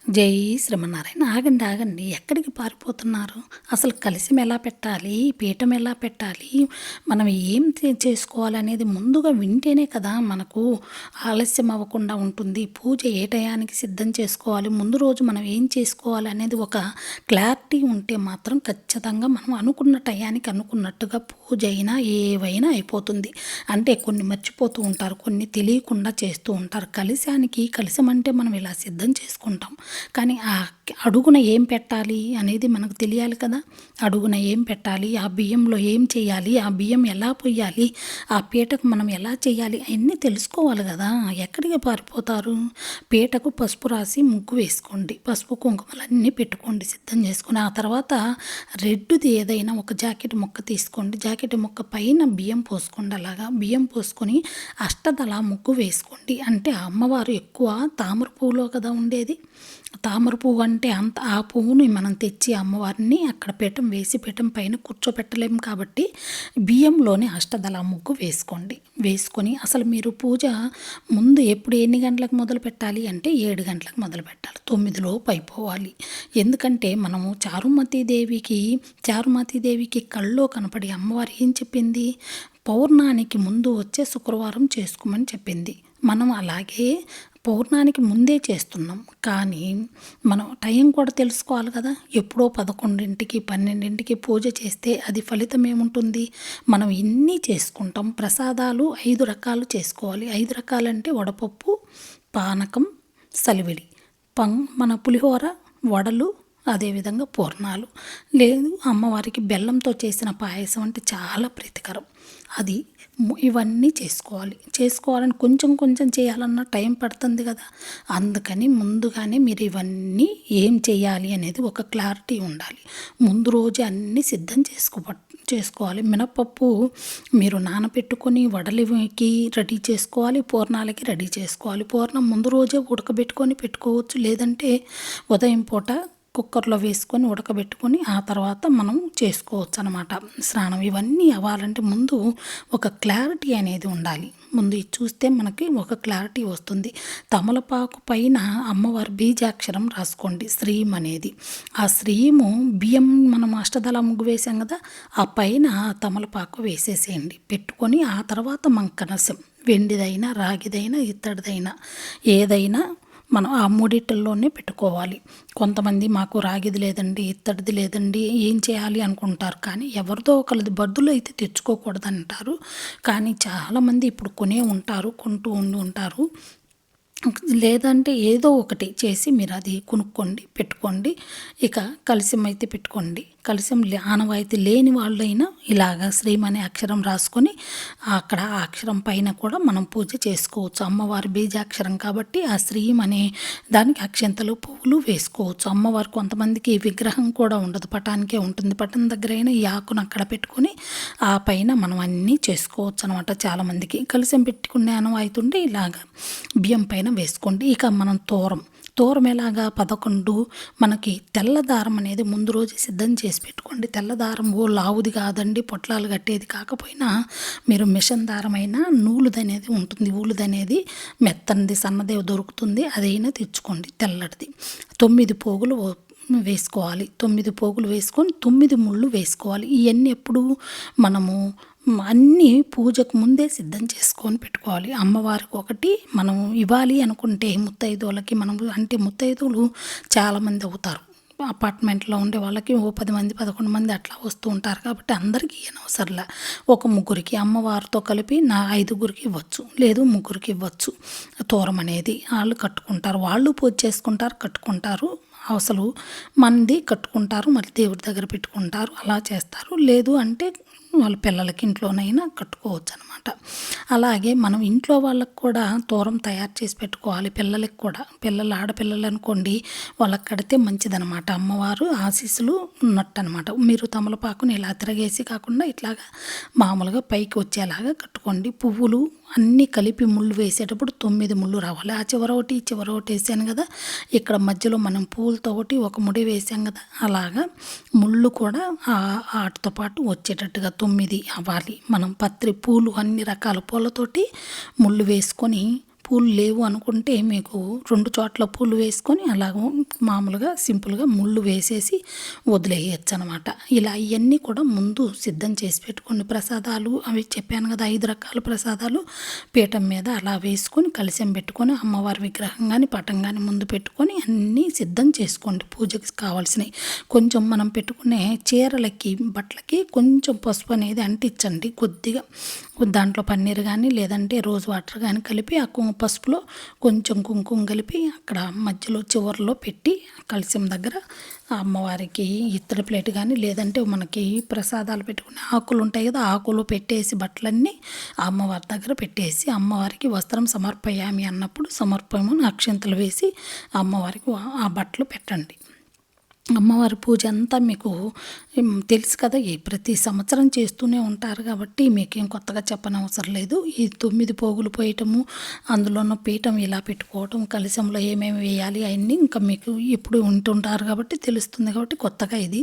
జై శ్రీమన్నారాయణ. ఆగండి, ఆగండి. ఎక్కడికి పారిపోతున్నారు? అసలు కలశం ఎలా పెట్టాలి? పీఠం ఎలా పెట్టాలి? మనం ఏం చేసుకోవాలనేది ముందుగా వింటేనే కదా మనకు ఆలస్యం అవ్వకుండా ఉంటుంది. పూజ ఏ టయానికి సిద్ధం చేసుకోవాలి, ముందు రోజు మనం ఏం చేసుకోవాలి అనేది ఒక క్లారిటీ ఉంటే మాత్రం ఖచ్చితంగా మనం అనుకున్న టయానికి అనుకున్నట్టుగా పూజ అయినా ఏవైనా అయిపోతుంది. అంటే కొన్ని మర్చిపోతూ ఉంటారు, కొన్ని తెలియకుండా చేస్తూ ఉంటారు. కలశం అంటే మనం ఇలా సిద్ధం చేసుకుంటాం, కానీ ఆ అడుగున ఏం పెట్టాలి అనేది మనకు తెలియాలి కదా. అడుగున ఏం పెట్టాలి, ఆ బియ్యంలో ఏం చేయాలి, ఆ బియ్యం ఎలా పొయ్యాలి, ఆ పీటకు మనం ఎలా చేయాలి అవన్నీ తెలుసుకోవాలి కదా. ఎక్కడికి పారిపోతారు? పీటకు పసుపు రాసి ముగ్గు వేసుకోండి, పసుపు కుంకుమలన్నీ పెట్టుకోండి సిద్ధం చేసుకొని. ఆ తర్వాత రెడ్డుది ఏదైనా ఒక జాకెట్ ముక్క తీసుకోండి, జాకెట్ ముక్క పైన బియ్యం పోసుకోండి. అలాగా బియ్యం పోసుకొని అష్టదళ ముగ్గు వేసుకోండి. అంటే ఆ అమ్మవారు ఎక్కువ తామర పువ్వులో కదా ఉండేది. తామర పువ్వు అంటే అంత ఆ పువ్వుని మనం తెచ్చి అమ్మవారిని అక్కడ పీఠం వేసి పీఠం పైన కూర్చోపెట్టలేము కాబట్టి బియ్యంలోనే అష్టదళ ముగ్గు వేసుకోండి. వేసుకొని అసలు మీరు పూజ ముందు ఎప్పుడు ఎన్ని గంటలకు మొదలు పెట్టాలి అంటే 7 గంటలకు మొదలు పెట్టాలి, 9 లోపు అయిపోవాలి. ఎందుకంటే మనము చారుమతీదేవికి కళ్ళలో కనపడి అమ్మవారు ఏం చెప్పింది? పౌర్ణానికి ముందు వచ్చే శుక్రవారం చేసుకోమని చెప్పింది. మనం అలాగే పౌర్ణానికి ముందే చేస్తున్నాం, కానీ మనం టైం కూడా తెలుసుకోవాలి కదా. ఎప్పుడో 11ంటికి 12ంటికి పూజ చేస్తే అది ఫలితం ఏముంటుంది? మనం ఇన్ని చేసుకుంటాం. ప్రసాదాలు 5 రకాలు చేసుకోవాలి. 5 రకాలంటే వడపప్పు, పానకం, సలివిడి, మన పులిహోర, వడలు, అదేవిధంగా పూర్ణాలు. లేదు అమ్మవారికి బెల్లంతో చేసిన పాయసం అంటే చాలా ప్రీతికరం. అది ఇవన్నీ చేసుకోవాలని కొంచెం కొంచెం చేయాలన్న టైం పడుతుంది కదా. అందుకని ముందుగానే మీరు ఇవన్నీ ఏం చేయాలి అనేది ఒక క్లారిటీ ఉండాలి. ముందు రోజు అన్నీ సిద్ధం చేసుకోవాలి. మినపప్పు మీరు నానబెట్టుకొని వడలికి రెడీ చేసుకోవాలి, పూర్ణాలకి రెడీ చేసుకోవాలి. పూర్ణం ముందు రోజే ఉడకబెట్టుకొని పెట్టుకోవచ్చు, లేదంటే ఉదయం పూట కుక్కర్లో వేసుకొని ఉడకబెట్టుకొని ఆ తర్వాత మనం చేసుకోవచ్చు అనమాట. స్నానం ఇవన్నీ అవ్వాలంటే ముందు ఒక క్లారిటీ అనేది ఉండాలి. ముందు ఇది చూస్తే మనకి ఒక క్లారిటీ వస్తుంది. తమలపాకు పైన అమ్మవారి బీజాక్షరం రాసుకోండి, శ్రీం అనేది. ఆ శ్రీము బియ్యం మనం అష్టదళ ముగ్గు వేసాం కదా, ఆ పైన తమలపాకు వేసేసేయండి. పెట్టుకొని ఆ తర్వాత కలశం వెండిదైనా రాగిదైనా ఇత్తడిదైనా ఏదైనా మనం ఆ మూడిటిల్లోనే పెట్టుకోవాలి. కొంతమంది మాకు రాగిది లేదండి, ఇత్తడిది లేదండి, ఏం చేయాలి అనుకుంటారు. కానీ ఎవరిదో ఒకరిది బద్దులు అయితే తెచ్చుకోకూడదు అంటారు. కానీ చాలామంది ఇప్పుడు కొంటూ ఉంటారు. లేదంటే ఏదో ఒకటి చేసి మీరు అది కొనుక్కోండి, పెట్టుకోండి. ఇక కలశం అయితే పెట్టుకోండి. కలశం ఆనవాయితీ లేని వాళ్ళైనా ఇలాగా శ్రీం అనే అక్షరం రాసుకొని అక్కడ ఆ అక్షరం పైన కూడా మనం పూజ చేసుకోవచ్చు. అమ్మవారి బీజాక్షరం కాబట్టి ఆ శ్రీం అనే దానికి అక్షంతలు పువ్వులు వేసుకోవచ్చు. అమ్మవారు కొంతమందికి విగ్రహం కూడా ఉండదు, పటానికే ఉంటుంది. పటం దగ్గర అయినా ఈ ఆకును అక్కడ పెట్టుకొని ఆ పైన మనం అన్నీ చేసుకోవచ్చు అనమాట. చాలామందికి కలశం పెట్టుకునే ఆనవాయితీ ఉంటే ఇలాగా బియ్యం పైన వేసుకోండి. ఇక మనం తోరం ఎలాగా 11 మనకి తెల్లదారం అనేది ముందు రోజు సిద్ధం చేసి పెట్టుకోండి. తెల్లదారం లావుది కాదండి, పొట్లాలు కట్టేది కాకపోయినా మీరు మిషన్ దారమైనా నూలుదనేది ఉంటుంది, ఊలుదనేది మెత్తనిది సన్నదే దొరుకుతుంది, అదైనా తెచ్చుకోండి తెల్లటిది. 9 పోగులు వేసుకోవాలి. 9 పోగులు వేసుకొని 9 ముళ్ళు వేసుకోవాలి. ఇవన్నీ ఎప్పుడు మనము అన్నీ పూజకు ముందే సిద్ధం చేసుకొని పెట్టుకోవాలి. అమ్మవారికి ఒకటి మనం ఇవ్వాలి అనుకుంటే ముత్తైదువులకి మనం అంటే ముత్తైదువులు చాలామంది అవుతారు. అపార్ట్మెంట్లో ఉండే వాళ్ళకి 10 మంది 11 మంది అట్లా వస్తూ ఉంటారు కాబట్టి అందరికీ అనవసరంలా ఒక ముగ్గురికి అమ్మవారితో కలిపి 5గురికి ఇవ్వచ్చు, లేదు 3గురికి ఇవ్వచ్చు. తోరం అనేది వాళ్ళు కట్టుకుంటారు, వాళ్ళు పూజ చేసుకుంటారు, కట్టుకుంటారు. అసలు మంది కట్టుకుంటారు, మళ్ళీ దేవుడి దగ్గర పెట్టుకుంటారు, అలా చేస్తారు. లేదు అంటే వాళ్ళ పిల్లలకి ఇంట్లోనైనా కట్టుకోవచ్చు అనమాట. అలాగే మనం ఇంట్లో వాళ్ళకి కూడా తోరం తయారు చేసి పెట్టుకోవాలి. పిల్లలకి కూడా, ఆడపిల్లలు అనుకోండి, వాళ్ళకి కడితే మంచిదనమాట. అమ్మవారు ఆశీస్సులు ఉన్నట్టు అనమాట. మీరు తమలపాకుని ఇలా తిరగేసి కాకుండా ఇట్లాగా మామూలుగా పైకి వచ్చేలాగా కట్టుకోండి. పువ్వులు అన్నీ కలిపి ముళ్ళు వేసేటప్పుడు 9 ముళ్ళు రావాలి. ఆ చివరొకటి వేసాను కదా, ఇక్కడ మధ్యలో మనం పూలతో ఒకటి ఒక ముడి వేసాం కదా, అలాగా ముళ్ళు కూడా వాటితో పాటు వచ్చేటట్టుగా 9 అవ్వాలి. మనం పత్రి పూలు అన్ని రకాల పూలతోటి ముళ్ళు వేసుకొని పూలు లేవు అనుకుంటే మీకు 2 చోట్ల పూలు వేసుకొని అలాగ మామూలుగా సింపుల్‌గా ముళ్ళు వేసేసి వదిలేయొచ్చు అనమాట. ఇలా ఇయన్నీ కూడా ముందు సిద్ధం చేసి పెట్టుకోండి. ప్రసాదాలు అవి చెప్పాను కదా! 5 రకాల ప్రసాదాలు పీఠం మీద అలా వేసుకొని కలశం పెట్టుకొని అమ్మవారి విగ్రహం గాని, పటం గాని ముందు పెట్టుకొని అన్నీ సిద్ధం చేసుకోండి పూజకి కావాల్సినయి. కొంచెం మనం పెట్టుకునే చీరలకి, బట్టలకి కొంచెం పసుపు అనేది అంటించండి కొద్దిగా. దాంట్లో పన్నీర్ గాని, లేదంటే రోజ్ వాటర్ గాని కలిపి ఆ పసుపులో కొంచెం కుంకుమ కలిపి అక్కడ మధ్యలో చివర్లో పెట్టి కలశం దగ్గర ఆ అమ్మవారికి ఇత్తడి ప్లేట్ గాని, లేదంటే మనకి ప్రసాదాలు పెట్టుకునే ఆకులు ఉంటాయి కదా! ఆకులో పెట్టేసి బట్టలన్నీ ఆ అమ్మవారి దగ్గర పెట్టేసి, అమ్మవారికి వస్త్రం సమర్పయామి అన్నప్పుడు సమర్పయమని అక్షింతలు వేసి అమ్మవారికి ఆ బట్టలు పెట్టండి. అమ్మవారి పూజ అంతా మీకు తెలుసు కదా! ప్రతి సంవత్సరం చేస్తూనే ఉంటారు కాబట్టి మీకేం కొత్తగా చెప్పనవసరం లేదు. ఈ 9 పోగులు పోయటము, అందులోనూ పీఠం ఇలా పెట్టుకోవటం, కలశంలో ఏమేమి వేయాలి అయన్నీ ఇంకా మీకు ఎప్పుడు ఉంటుంటారు కాబట్టి తెలుస్తుంది కాబట్టి కొత్తగా ఇది